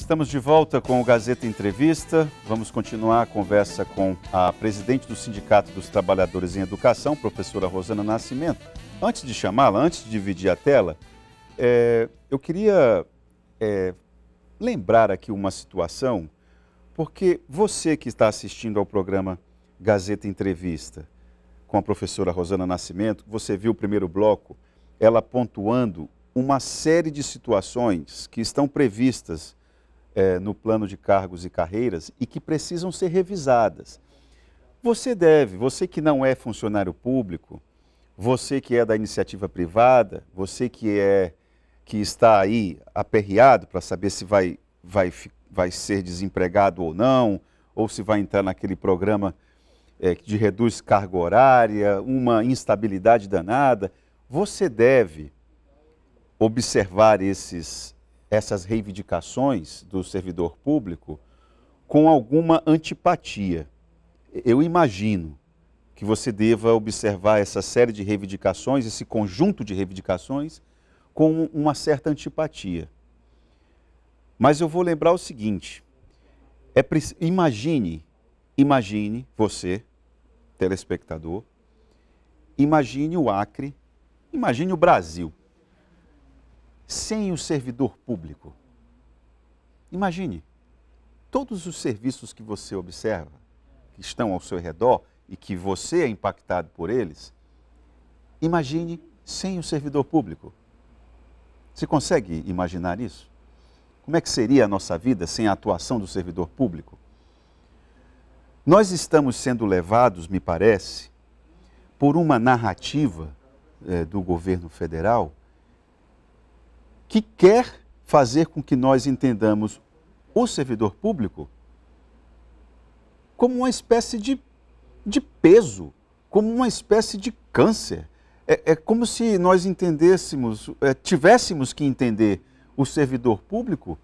Estamos de volta com o Gazeta Entrevista. Vamos continuar a conversa com a presidente do Sindicato dos Trabalhadores em Educação, professora Rosana Nascimento. Antes de chamá-la, antes de dividir a tela, eu queria lembrar aqui uma situação, porque você que está assistindo ao programa Gazeta Entrevista com a professora Rosana Nascimento, você viu o primeiro bloco, ela pontuando uma série de situações que estão previstas no plano de cargos e carreiras e que precisam ser revisadas. Você que não é funcionário público, você que é da iniciativa privada, você que está aí aperreado para saber se vai ser desempregado ou se vai entrar naquele programa de reduz carga horária, uma instabilidade danada, você deve observar essas reivindicações do servidor público com alguma antipatia. Eu imagino que você deva observar essa série de reivindicações, esse conjunto de reivindicações, com uma certa antipatia. Mas eu vou lembrar o seguinte, imagine você, telespectador, imagine o Acre, imagine o Brasil, sem o servidor público. Imagine, todos os serviços que você observa, que estão ao seu redor e que você é impactado por eles, imagine sem o servidor público. Você consegue imaginar isso? Como é que seria a nossa vida sem a atuação do servidor público? Nós estamos sendo levados, me parece, por uma narrativa do governo federal que quer fazer com que nós entendamos o servidor público como uma espécie de peso, como uma espécie de câncer. É como se nós tivéssemos que entender o servidor público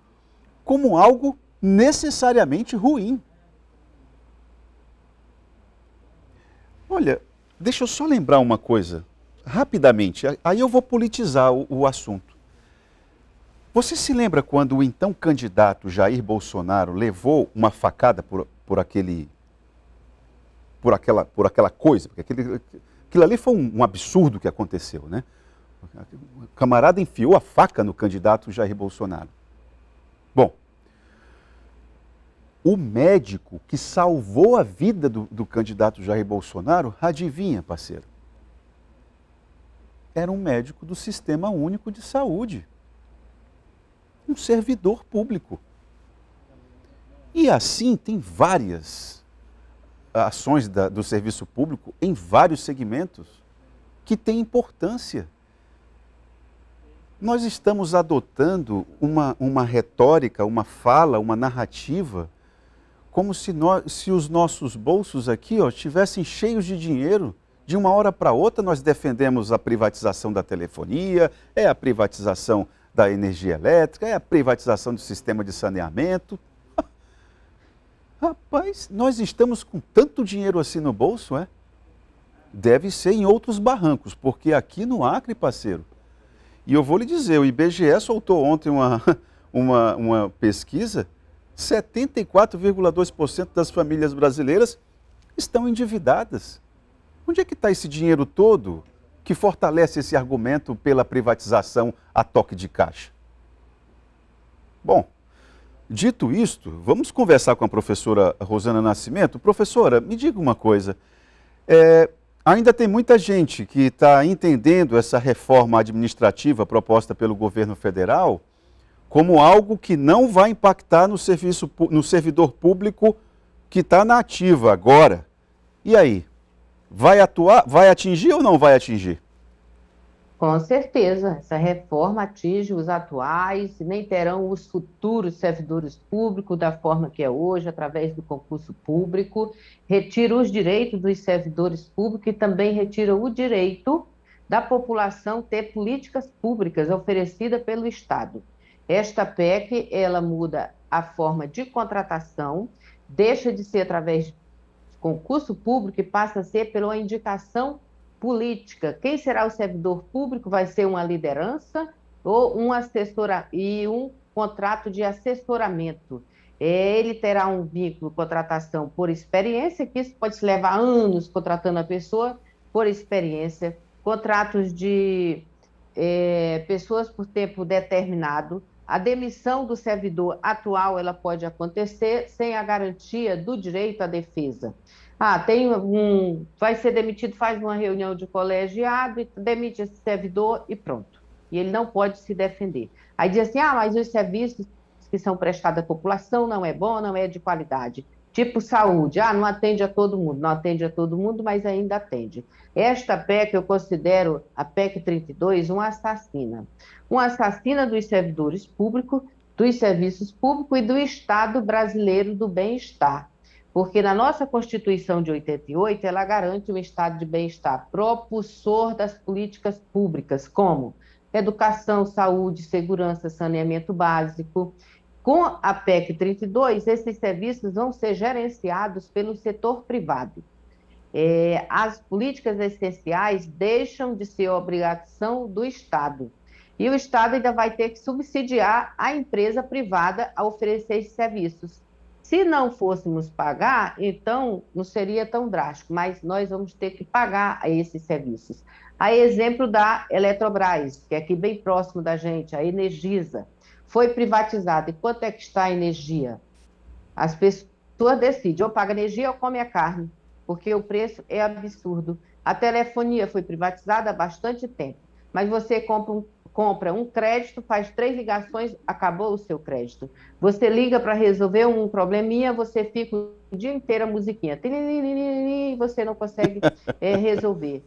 como algo necessariamente ruim. Olha, deixa eu só lembrar uma coisa, rapidamente, aí eu vou politizar o assunto. Você se lembra quando o então candidato Jair Bolsonaro levou uma facada por aquela coisa? Porque aquilo ali foi um absurdo que aconteceu, né? O camarada enfiou a faca no candidato Jair Bolsonaro. Bom, o médico que salvou a vida do candidato Jair Bolsonaro, adivinha, parceiro? Era um médico do Sistema Único de Saúde. Um servidor público. E assim tem várias ações do serviço público em vários segmentos que têm importância. Nós estamos adotando uma retórica, uma fala, uma narrativa, como se os nossos bolsos aqui estivessem cheios de dinheiro. De uma hora para outra nós defendemos a privatização da telefonia, a privatização da energia elétrica, a privatização do sistema de saneamento. Rapaz, nós estamos com tanto dinheiro assim no bolso, Deve ser em outros barrancos, porque aqui no Acre, parceiro, e eu vou lhe dizer, o IBGE soltou ontem uma pesquisa, 74,2% das famílias brasileiras estão endividadas. Onde é que está esse dinheiro todo que fortalece esse argumento pela privatização a toque de caixa? Bom, dito isto, vamos conversar com a professora Rosana Nascimento. Professora, me diga uma coisa, ainda tem muita gente que está entendendo essa reforma administrativa proposta pelo governo federal como algo que não vai impactar no servidor público que está na ativa agora. E aí? Vai atingir ou não vai atingir? Com certeza, essa reforma atinge os atuais, nem terão os futuros servidores públicos da forma que é hoje, através do concurso público, retira os direitos dos servidores públicos e também retira o direito da população ter políticas públicas oferecidas pelo Estado. Esta PEC, ela muda a forma de contratação, deixa de ser através de concurso público e passa a ser pela indicação política. Quem será o servidor público vai ser uma liderança ou um assessor e um contrato de assessoramento. Ele terá um vínculo de contratação por experiência, que isso pode se levar anos contratando a pessoa por experiência, contratos de pessoas por tempo determinado. A demissão do servidor atual ela pode acontecer sem a garantia do direito à defesa. Vai ser demitido, faz uma reunião de colegiado e demite esse servidor e pronto. E ele não pode se defender. Aí diz assim, mas os serviços que são prestados à população não é bom, não é de qualidade. Tipo saúde, não atende a todo mundo. Não atende a todo mundo, mas ainda atende. Esta PEC, eu considero a PEC 32 uma assassina dos servidores públicos, dos serviços públicos e do Estado brasileiro do bem-estar. Porque na nossa Constituição de 88, ela garante um estado de bem-estar propulsor das políticas públicas, como educação, saúde, segurança, saneamento básico. Com a PEC 32, esses serviços vão ser gerenciados pelo setor privado. As políticas essenciais deixam de ser obrigação do Estado. E o Estado ainda vai ter que subsidiar a empresa privada a oferecer esses serviços. Se não fôssemos pagar, então não seria tão drástico, mas nós vamos ter que pagar a esses serviços. A exemplo da Eletrobras, que é aqui bem próximo da gente, a Energisa, foi privatizada. E quanto é que está a energia? As pessoas decidem, ou paga energia ou come a carne, porque o preço é absurdo. A telefonia foi privatizada há bastante tempo, mas você compra um crédito, faz 3 ligações, acabou o seu crédito. Você liga para resolver um probleminha, você fica o dia inteiro a musiquinha, e você não consegue resolver.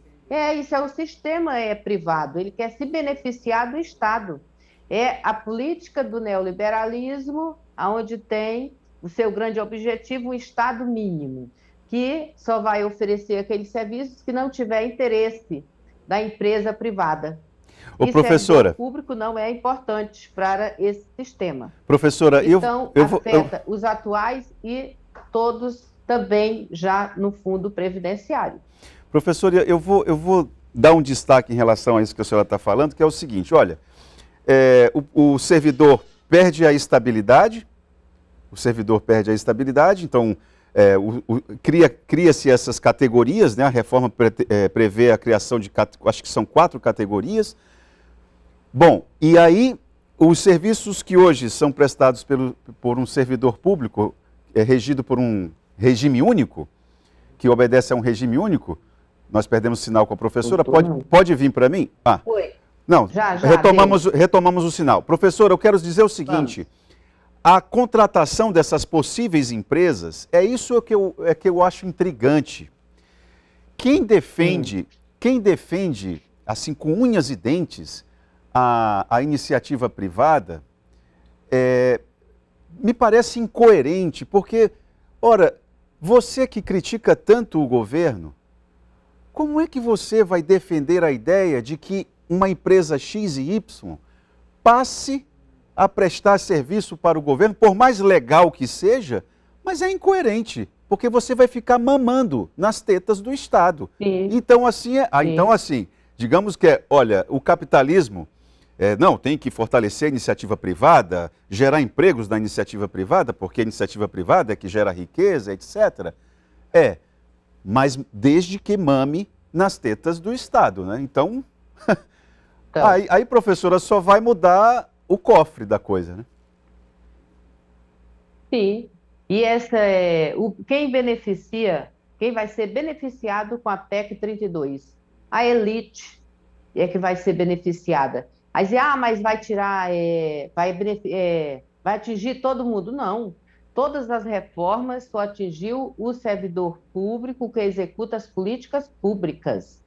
Isso é o sistema privado, ele quer se beneficiar do Estado. É a política do neoliberalismo, onde tem o seu grande objetivo, um Estado mínimo, que só vai oferecer aqueles serviços que não tiver interesse da empresa privada. Professora, o público não é importante para esse sistema. Professora, então, afeta os atuais e todos também já no fundo previdenciário. Professora, eu vou dar um destaque em relação a isso que a senhora está falando, que é o seguinte, olha, o servidor perde a estabilidade, então cria-se essas categorias, né? A reforma prevê a criação de, acho que são 4 categorias. Bom, e aí os serviços que hoje são prestados por um servidor público, regido por um regime único, que obedece a um regime único, nós perdemos sinal com a professora, pode vir para mim? Foi. Não, já retomamos o sinal. Professora, eu quero dizer o seguinte, a contratação dessas possíveis empresas, é isso que eu acho intrigante. Quem defende, assim, com unhas e dentes, a iniciativa privada, me parece incoerente, porque, ora, você que critica tanto o governo, como é que você vai defender a ideia de que uma empresa X e Y passe a prestar serviço para o governo, por mais legal que seja, mas é incoerente, porque você vai ficar mamando nas tetas do Estado. Sim. Então, assim, digamos que, olha, o capitalismo, não, tem que fortalecer a iniciativa privada, gerar empregos na iniciativa privada, porque a iniciativa privada é que gera riqueza, etc. Mas desde que mame nas tetas do Estado, né? Então, aí, professora, só vai mudar o cofre da coisa, né? Sim. E quem vai ser beneficiado com a PEC 32? A elite é que vai ser beneficiada. Aí dizer, mas vai tirar, vai atingir todo mundo. Não. Todas as reformas só atingiu o servidor público que executa as políticas públicas.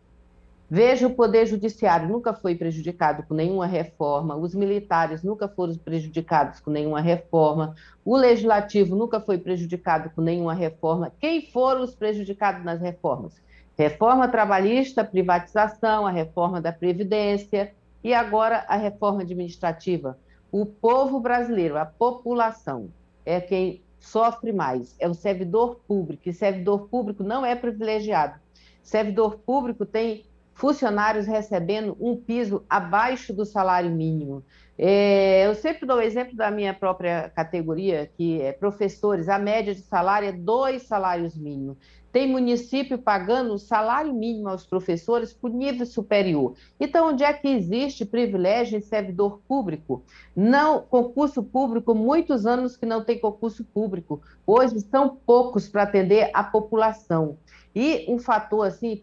Veja, o Poder Judiciário nunca foi prejudicado com nenhuma reforma, os militares nunca foram prejudicados com nenhuma reforma, o Legislativo nunca foi prejudicado com nenhuma reforma. Quem foram os prejudicados nas reformas? Reforma trabalhista, privatização, a reforma da Previdência e agora a reforma administrativa. O povo brasileiro, a população, é quem sofre mais, é o servidor público, e servidor público não é privilegiado. Servidor público tem funcionários recebendo um piso abaixo do salário mínimo. Eu sempre dou o exemplo da minha própria categoria, que é professores, a média de salário é 2 salários mínimos. Tem município pagando o salário mínimo aos professores por nível superior. Então, onde é que existe privilégio em servidor público? Não, concurso público, muitos anos que não tem concurso público. Hoje são poucos para atender a população. E um fator assim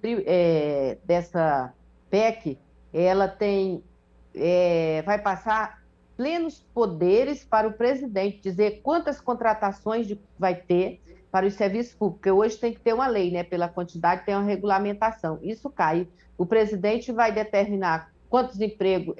dessa PEC, ela vai passar plenos poderes para o presidente dizer quantas contratações vai ter para os serviços públicos, porque hoje tem que ter uma lei, né? Pela quantidade tem uma regulamentação. Isso cai. O presidente vai determinar quantos empregos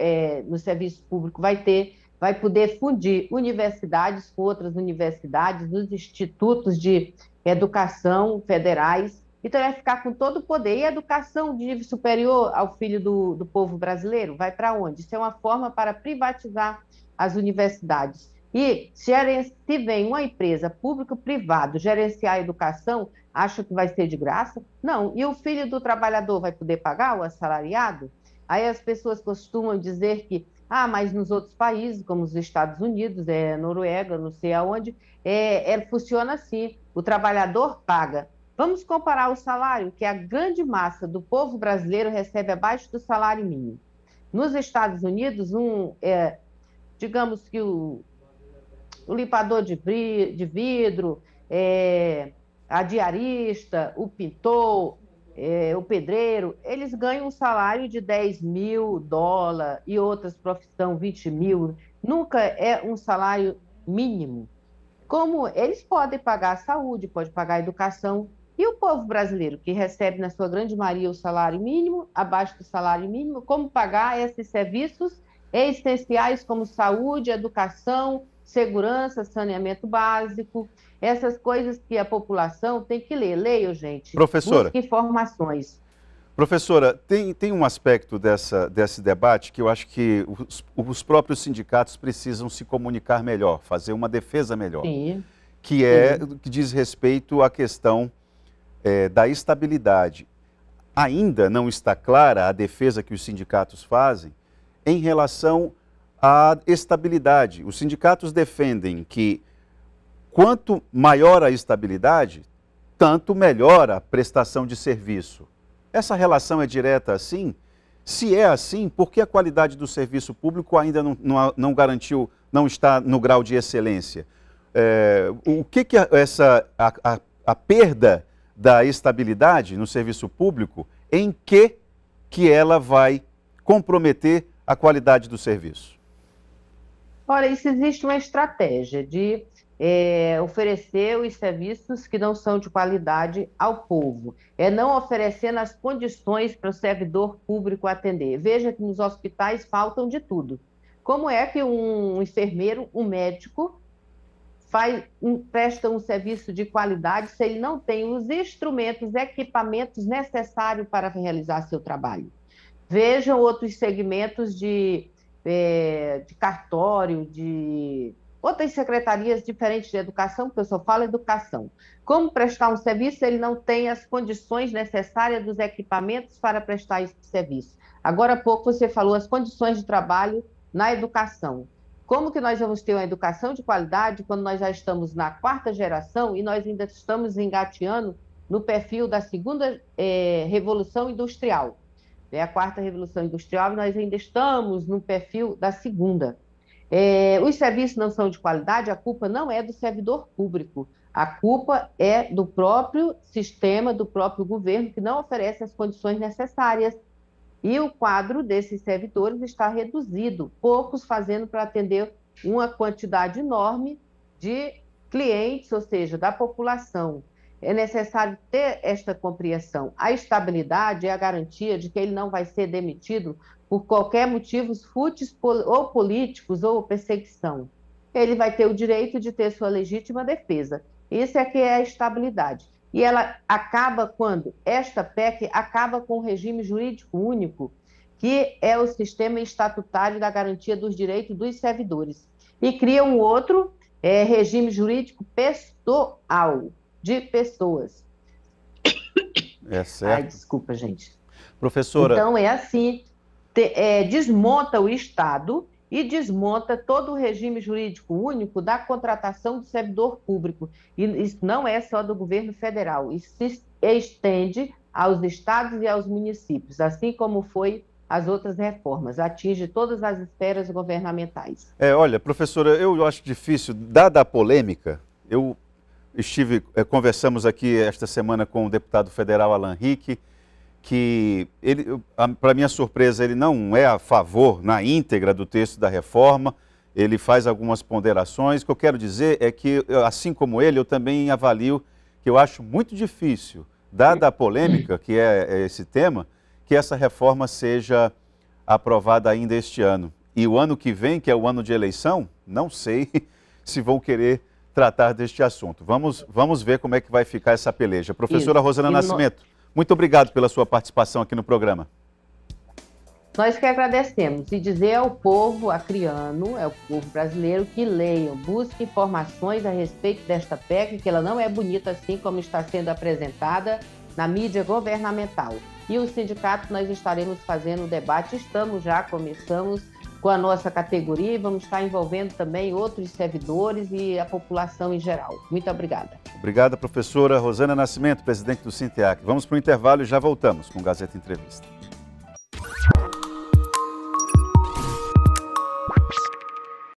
no serviço público vai ter, vai poder fundir universidades com outras universidades, os institutos de educação federais. Então, ele vai ficar com todo o poder. E a educação de nível superior ao filho do povo brasileiro vai para onde? Isso é uma forma para privatizar as universidades. E se vem uma empresa público-privado gerenciar a educação, acha que vai ser de graça? Não. E o filho do trabalhador vai poder pagar, o assalariado? Aí as pessoas costumam dizer que, mas nos outros países, como os Estados Unidos, Noruega, não sei aonde, funciona assim, o trabalhador paga. Vamos comparar o salário que a grande massa do povo brasileiro recebe abaixo do salário mínimo. Nos Estados Unidos, digamos que o limpador de vidro, a diarista, o pintor, o pedreiro, eles ganham um salário de 10 mil dólares e outras profissões 20 mil. Nunca é um salário mínimo. Como eles podem pagar a saúde, podem pagar a educação. E o povo brasileiro, que recebe, na sua grande maioria, o salário mínimo, abaixo do salário mínimo, como pagar esses serviços essenciais como saúde, educação, segurança, saneamento básico, essas coisas que a população tem que ler. Leiam, gente. Professora. Busque informações. Professora, tem um aspecto desse debate que eu acho que os próprios sindicatos precisam se comunicar melhor, fazer uma defesa melhor. Sim. Que diz respeito à questão da estabilidade. Ainda não está clara a defesa que os sindicatos fazem em relação à estabilidade. Os sindicatos defendem que quanto maior a estabilidade, tanto melhor a prestação de serviço. Essa relação é direta assim? Se é assim, por que a qualidade do serviço público ainda não garantiu, não está no grau de excelência? O que a perda da estabilidade no serviço público, em que ela vai comprometer a qualidade do serviço? Ora, isso existe uma estratégia de oferecer os serviços que não são de qualidade ao povo. É não oferecendo as condições para o servidor público atender. Veja que nos hospitais faltam de tudo. Como é que um enfermeiro, um médico, presta um serviço de qualidade se ele não tem os instrumentos, equipamentos necessários para realizar seu trabalho? Vejam outros segmentos de cartório, de outras secretarias diferentes de educação, porque eu só falo educação. Como prestar um serviço se ele não tem as condições necessárias dos equipamentos para prestar esse serviço? Agora há pouco você falou as condições de trabalho na educação. Como que nós vamos ter uma educação de qualidade quando nós já estamos na 4ª geração e nós ainda estamos engateando no perfil da 2ª Revolução Industrial? É a 4ª Revolução Industrial e nós ainda estamos no perfil da 2ª. Os serviços não são de qualidade, a culpa não é do servidor público, a culpa é do próprio sistema, do próprio governo, que não oferece as condições necessárias. E o quadro desses servidores está reduzido, poucos fazendo para atender uma quantidade enorme de clientes, ou seja, da população. É necessário ter esta compreensão. A estabilidade é a garantia de que ele não vai ser demitido por qualquer motivos fúteis ou políticos ou perseguição. Ele vai ter o direito de ter sua legítima defesa. Isso é que é a estabilidade. E ela acaba quando? Esta PEC acaba com o regime jurídico único, que é o sistema estatutário da garantia dos direitos dos servidores. E cria um outro regime jurídico pessoal, de pessoas. É certo. Ai, desculpa, gente. Professora... Então, é assim, desmonta o Estado e desmonta todo o regime jurídico único da contratação do servidor público. E isso não é só do governo federal, isso se estende aos estados e aos municípios, assim como foi as outras reformas, atinge todas as esferas governamentais. Olha, professora, eu acho difícil, dada a polêmica, conversamos aqui esta semana com o deputado federal Alan Rick, que ele, para minha surpresa, ele não é a favor na íntegra do texto da reforma, ele faz algumas ponderações. O que eu quero dizer é que, assim como ele, eu também avalio que eu acho muito difícil, dada a polêmica que é esse tema, que essa reforma seja aprovada ainda este ano. E o ano que vem, que é o ano de eleição, não sei se vão querer tratar deste assunto. Vamos ver como é que vai ficar essa peleja. Professora Rosana Nascimento, muito obrigado pela sua participação aqui no programa. Nós que agradecemos e dizer ao povo acriano, ao povo brasileiro, que leiam, busquem informações a respeito desta PEC, que ela não é bonita assim como está sendo apresentada na mídia governamental. E o sindicato, nós estaremos fazendo o debate, começamos com a nossa categoria e vamos estar envolvendo também outros servidores e a população em geral. Muito obrigada. Obrigada, professora Rosana Nascimento, presidente do Sinteac. Vamos para o intervalo e já voltamos com o Gazeta Entrevista.